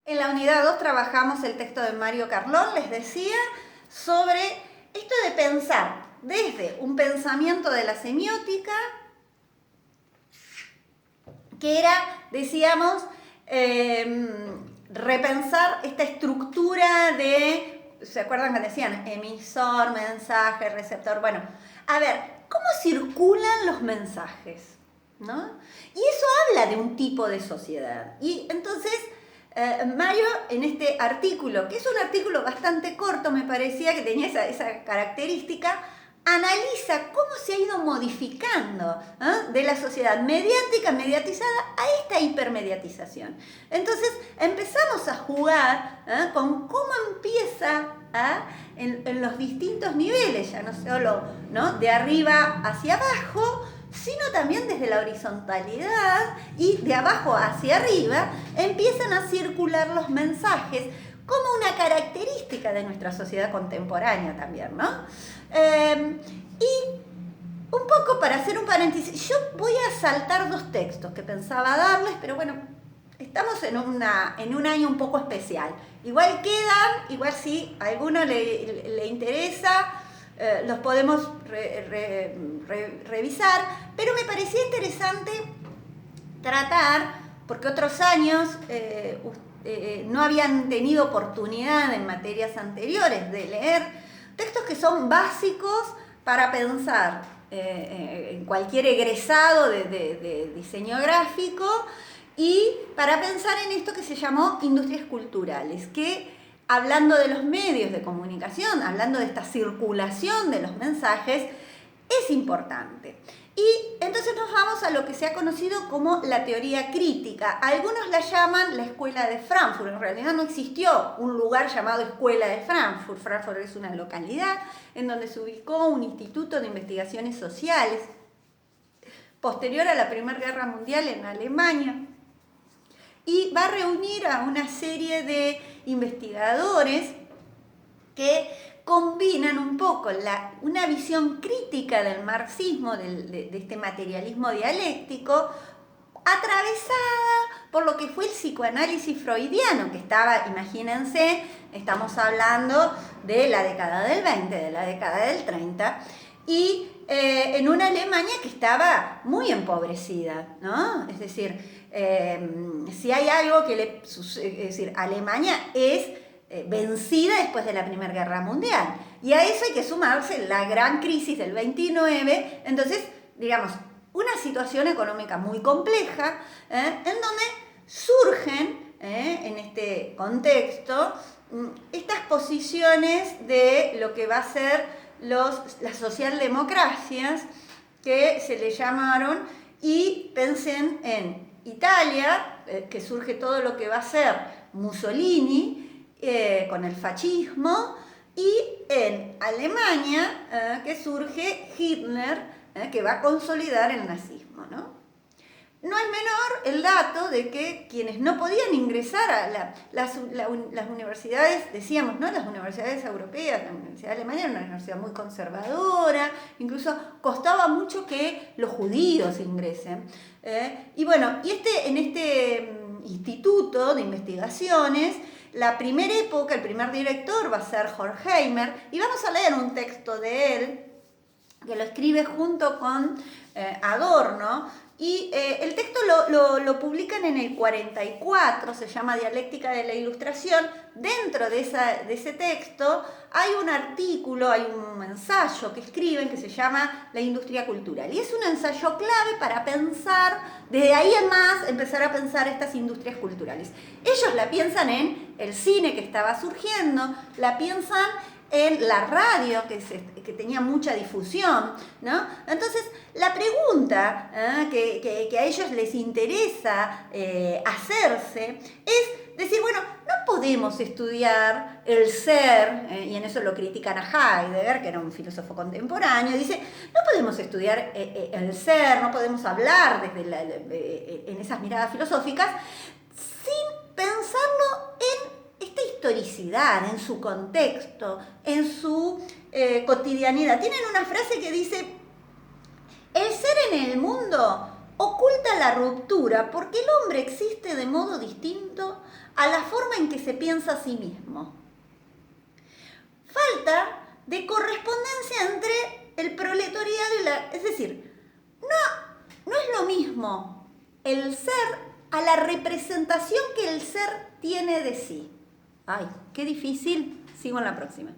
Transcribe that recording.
En la unidad 2 trabajamos el texto de Mario Carlón, les decía, sobre esto de pensar desde un pensamiento de la semiótica, que era, decíamos, repensar esta estructura de, ¿se acuerdan que decían? Emisor, mensaje, receptor. Bueno, a ver, ¿cómo circulan los mensajes? ¿No? Y eso habla de un tipo de sociedad. Y entonces, Mario, en este artículo, que es un artículo bastante corto, me parecía que tenía esa característica, analiza cómo se ha ido modificando de la sociedad mediatizada a esta hipermediatización. Entonces empezamos a jugar con cómo empieza en los distintos niveles, ya no solo de arriba hacia abajo, sino también desde la horizontalidad y de abajo hacia arriba empiezan a circular los mensajes como una característica de nuestra sociedad contemporánea también, ¿no? Y un poco para hacer un paréntesis, yo voy a saltar dos textos que pensaba darles, pero bueno, estamos en un año un poco especial. Igual quedan, igual si a alguno le interesa, los podemos revisar, pero me parecía interesante tratar, porque otros años no habían tenido oportunidad en materias anteriores de leer textos que son básicos para pensar en cualquier egresado de diseño gráfico y para pensar en esto que se llamó industrias culturales, que hablando de los medios de comunicación, hablando de esta circulación de los mensajes, es importante. Y entonces nos vamos a lo que se ha conocido como la teoría crítica. Algunos la llaman la Escuela de Frankfurt. En realidad no existió un lugar llamado Escuela de Frankfurt. Frankfurt es una localidad en donde se ubicó un instituto de investigaciones sociales posterior a la Primera Guerra Mundial en Alemania. Y va a reunir a una serie de investigadores que combinan un poco una visión crítica del marxismo, de este materialismo dialéctico, atravesada por lo que fue el psicoanálisis freudiano, que estaba, imagínense, estamos hablando de la década del 20, de la década del 30, y en una Alemania que estaba muy empobrecida, ¿no? Es decir, si hay algo que es decir, Alemania es vencida después de la Primera Guerra Mundial. Y a eso hay que sumarse la gran crisis del 29, entonces, digamos, una situación económica muy compleja, en donde surgen, en este contexto, estas posiciones de lo que va a ser las socialdemocracias, que se le llamaron, y pensen en Italia, que surge todo lo que va a ser Mussolini, con el fascismo, y en Alemania, que surge Hitler, que va a consolidar el nazismo, ¿no? No es menor el dato de que quienes no podían ingresar a las universidades, decíamos, ¿no? Las universidades europeas, la Universidad Alemana era una universidad muy conservadora, incluso costaba mucho que los judíos ingresen. Y bueno, en este instituto de investigaciones, la primera época, el primer director va a ser Horkheimer, y vamos a leer un texto de él, que lo escribe junto con Adorno, y el texto lo publican en el 44, se llama Dialéctica de la Ilustración. Dentro de ese texto hay un artículo, hay un ensayo que escriben que se llama La Industria Cultural. Y es un ensayo clave para pensar, desde ahí en más, empezar a pensar estas industrias culturales. Ellos la piensan en el cine que estaba surgiendo, la piensan en la radio, que tenía mucha difusión, ¿no? Entonces, la pregunta que a ellos les interesa hacerse es decir, bueno, no podemos estudiar el ser, y en eso lo critican a Heidegger, que era un filósofo contemporáneo, dice, no podemos estudiar el ser, no podemos hablar en esas miradas filosóficas, sin pensarlo en esta historicidad, en su contexto, en su cotidianidad. Tienen una frase que dice, el ser en el mundo oculta la ruptura porque el hombre existe de modo distinto a la forma en que se piensa a sí mismo. Falta de correspondencia entre el proletariado y la... Es decir, no es lo mismo el ser a la representación que el ser tiene de sí. Ay, qué difícil. Sigo en la próxima.